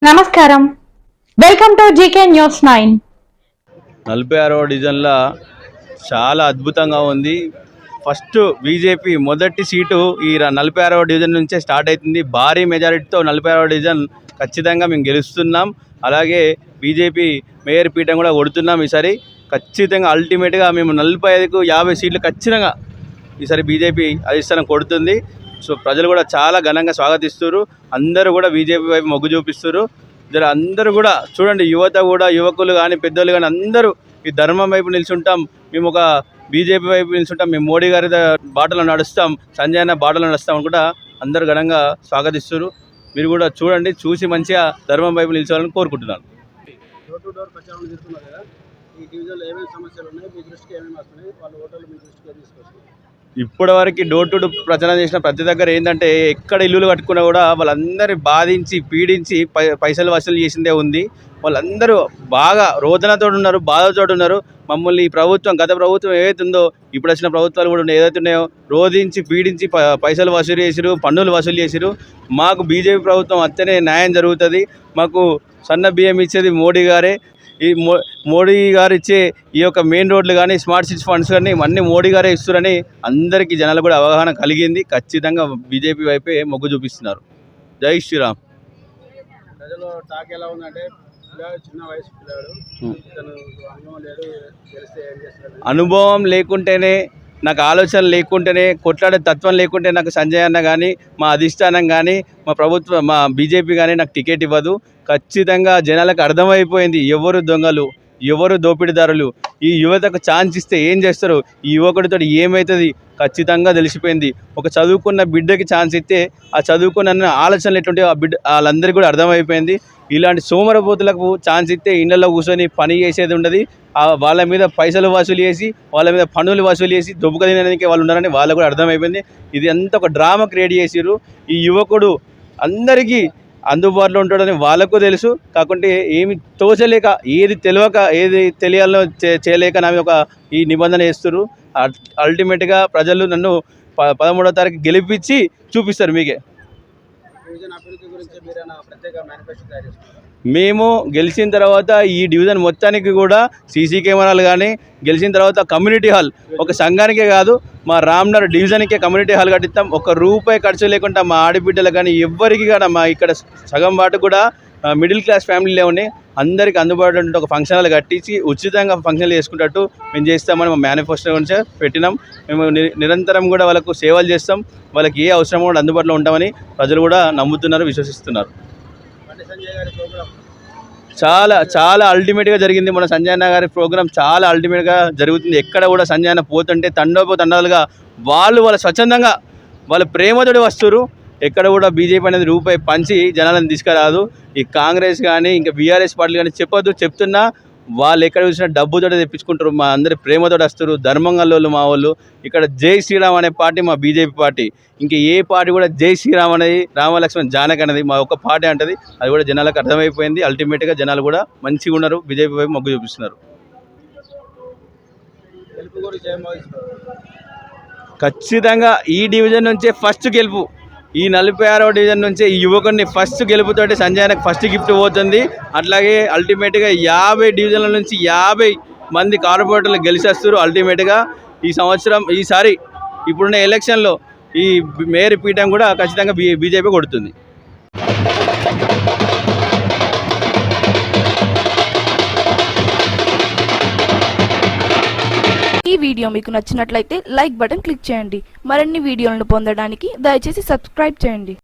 నమస్కారం, welcome to GK news 9. 46వ డివిజన్లో చాలా అద్భుతంగా ఉంది. ఫస్ట్ బీజేపీ మొదటి సీటు ఈ 46వ డివిజన్ నుంచే స్టార్ట్ అవుతుంది. భారీ మెజారిటీతో 46వ డివిజన్ ఖచ్చితంగా మేము గెలుస్తున్నాం. అలాగే బీజేపీ మేయర్ పీఠం కూడా కొడుతున్నాం. ఈసారి ఖచ్చితంగా అల్టిమేట్గా మేము 45కు 50 సీట్లు ఖచ్చితంగా ఈసారి బీజేపీ అధిష్టానం కొడుతుంది. సో ప్రజలు కూడా చాలా ఘనంగా స్వాగతిస్తారు. అందరూ కూడా బీజేపీ వైపు మొగ్గు చూపిస్తారు. అందరూ కూడా చూడండి, యువత కూడా, యువకులు కానీ పెద్దలు కానీ అందరూ ఈ ధర్మం వైపు నిల్చుంటాం, మేము ఒక బీజేపీ వైపు నిల్చుంటాం, మేము మోడీ గారి బాటలో నడుస్తాం, సంజయ్ అన్న బాటలో నడుస్తాం అని కూడా అందరూ ఘనంగా స్వాగతిస్తారు. మీరు కూడా చూడండి, చూసి మంచిగా ధర్మం వైపు నిల్చోవాలని కోరుకుంటున్నాను. డోర్ టు డోర్ ప్రచారం జరుగుతున్నారు కదా, ఈ డివిజన్లో ఏమేమి సమస్యలు ఉన్నాయి, మీ దృష్టికి ఏమేమి వస్తున్నాయి, వాళ్ళ ఓటర్లు మీ దృష్టికి తీసుకొస్తున్నారు? ఇప్పటివరకు డోర్ టు డోర్ ప్రచారం చేసిన ప్రతి దగ్గర ఏంటంటే, ఎక్కడ ఇల్లులు కట్టుకున్నా కూడా వాళ్ళందరినీ బాధించి పీడించి పైసలు వసూలు చేసిందే ఉంది. వాళ్ళందరూ బాగా రోదనతో ఉన్నారు, బాధతో ఉన్నారు. మమ్మల్ని ఈ ప్రభుత్వం, గత ప్రభుత్వం ఏదైతే ఉందో, ఇప్పుడు వచ్చిన ప్రభుత్వాలు కూడా ఏదైతే ఉన్నాయో రోధించి పీడించి పైసలు వసూలు చేసిరు, పన్నులు వసూలు చేసిరు. మాకు బీజేపీ ప్రభుత్వం అత్తనే న్యాయం జరుగుతుంది. మాకు సన్న బియ్యం ఇచ్చేది మోడీ గారే. ఈ మోడీ గారు ఇచ్చే ఈ యొక్క మెయిన్ రోడ్లు కానీ, స్మార్ట్ సిటీ ఫండ్స్ కానీ అన్నీ మోడీ గారే ఇస్తున్నారని అందరికీ జనాలు కూడా అవగాహన కలిగింది. ఖచ్చితంగా బీజేపీ వైపే మొగ్గు చూపిస్తున్నారు. జై శ్రీరామ్. ప్రజలు టాక్ ఎలా ఉందంటే, చిన్న వయసు పిల్లాడు, అనుభవం లేదు, తెలిస్తే ఏం చేస్తారు? అనుభవం లేకుంటేనే, నాకు ఆలోచన లేకుంటేనే, కొట్లాడే తత్వం లేకుంటే నాకు సంజయ్ అన్న కానీ, మా అధిష్టానం కానీ, మా ప్రభుత్వం, మా బీజేపీ కానీ నాకు టికెట్ ఇవ్వదు. ఖచ్చితంగా జనాలకు అర్థమైపోయింది ఎవరు దొంగలు, ఎవరు దోపిడీదారులు. ఈ యువతకు ఛాన్స్ ఇస్తే ఏం చేస్తారు, ఈ యువకుడితో ఏమవుతుంది ఖచ్చితంగా తెలిసిపోయింది. ఒక చదువుకున్న బిడ్డకి ఛాన్స్ ఇస్తే ఆ చదువుకున్న ఆలోచనలు ఎట్లుంటే ఆ బిడ్డ వాళ్ళందరికీ కూడా అర్థమైపోయింది. ఇలాంటి సోమరపోతులకు ఛాన్స్ ఇస్తే ఇళ్లలో కూర్చొని పని చేసేది ఉండదు. వాళ్ళ మీద పైసలు వసూలు చేసి, వాళ్ళ మీద పన్నులు వసూలు చేసి దొబ్బుక తినడానికి వాళ్ళు ఉన్నారని వాళ్ళకు కూడా అర్థమైపోయింది. ఇది అంతా ఒక డ్రామా క్రియేట్ చేసిర్రు. ఈ యువకుడు అందరికీ అందుబాటులో ఉంటాడని వాళ్ళకు తెలుసు. కాకుంటే ఏమి తోచలేక, ఏది తెలియక, ఏది తెలియాలో చేయలేక నా ఒక ఈ నిబంధన వేస్తారు. అల్టిమేట్గా ప్రజలు నన్ను 13వ తారీఖు గెలిపించి చూపిస్తారు. మీకే డివిజన్ అభివృద్ధి గురించి మీరైనా ప్రత్యేక మేనిఫెస్టో తయారు చేసుకుంటారు? మేము గెలిచిన తర్వాత ఈ డివిజన్ మొత్తానికి కూడా సీసీ కెమెరాలు కానీ, గెలిచిన తర్వాత కమ్యూనిటీ హాల్, ఒక సంఘానికే కాదు మా రామ్నగర్ డివిజన్కే కమ్యూనిటీ హాల్ కట్టిస్తాం. ₹1 ఖర్చు లేకుండా మా ఆడబిడ్డలు కానీ ఎవ్వరికి కూడా, మా ఇక్కడ సగం వాటి కూడా మిడిల్ క్లాస్ ఫ్యామిలీలే ఉన్నాయి, అందరికీ అందుబాటులో ఉంటే ఒక ఫంక్షన్ హాల్ కట్టించి ఉచితంగా ఫంక్షన్లు చేసుకున్నట్టు మేము చేస్తామని మా మేనిఫెస్టో గురించి పెట్టినాం. మేము నిరంతరం కూడా వాళ్ళకు సేవలు చేస్తాం. వాళ్ళకి ఏ అవసరం కూడా అందుబాటులో ఉంటామని ప్రజలు కూడా నమ్ముతున్నారు, విశ్వసిస్తున్నారు. సంజయ్ గారి ప్రోగ్రామ్ చాలా చాలా అల్టిమేట్గా జరిగింది. మన సంజయ్ అన్న గారి ప్రోగ్రామ్ చాలా అల్టిమేట్గా జరుగుతుంది. ఎక్కడ కూడా సంజయ్ అన్న పోతుంటే తండాలుగా వాళ్ళ స్వచ్ఛందంగా వాళ్ళ ప్రేమతోటి వస్తారు. ఎక్కడ కూడా బీజేపీ అనేది రూపాయి పంచి జనాలను తీసుకురాదు. ఈ కాంగ్రెస్ కానీ, ఇంకా బీఆర్ఎస్ పార్టీలు కానీ చెప్పొద్దు, చెప్తున్నా వాళ్ళు ఎక్కడ చూసినా డబ్బుతో తెప్పించుకుంటారు. మా అందరి ప్రేమతో వస్తారు. ధర్మంగల్లో మా వాళ్ళు. ఇక్కడ జై శ్రీరామ్ అనే పార్టీ మా బీజేపీ పార్టీ. ఇంకా ఏ పార్టీ కూడా జై శ్రీరామ్ అనేది, రామలక్ష్మణ్ జానక్ అనేది మా ఒక్క పార్టీ అంటది. అది కూడా జనాలకు అర్థమైపోయింది. అల్టిమేట్గా జనాలు కూడా మంచిగా ఉన్నారు, బీజేపీ వైపు మొగ్గు చూపిస్తున్నారు. ఖచ్చితంగా ఈ డివిజన్ నుంచే ఫస్ట్ గెలుపు. ఈ 46వ డివిజన్ నుంచే ఈ యువకుడిని ఫస్ట్ గెలుపుతోటి సంజయ్ అన్నకు ఫస్ట్ గిఫ్ట్ పోతుంది. అట్లాగే అల్టిమేట్గా 50 డివిజన్ల నుంచి 50 మంది కార్పొరేటర్లు గెలిచేస్తారు. అల్టిమేట్గా ఈ సంవత్సరం, ఈసారి ఇప్పుడున్న ఎలక్షన్లో ఈ మేయర్ పీఠం కూడా ఖచ్చితంగా బీజేపీ కొడుతుంది. ఈ వీడియో మీకు నచ్చినట్లయితే లైక్ బటన్ క్లిక్ చేయండి. మరిన్ని వీడియోలను పొందడానికి దయచేసి సబ్స్క్రైబ్ చేయండి.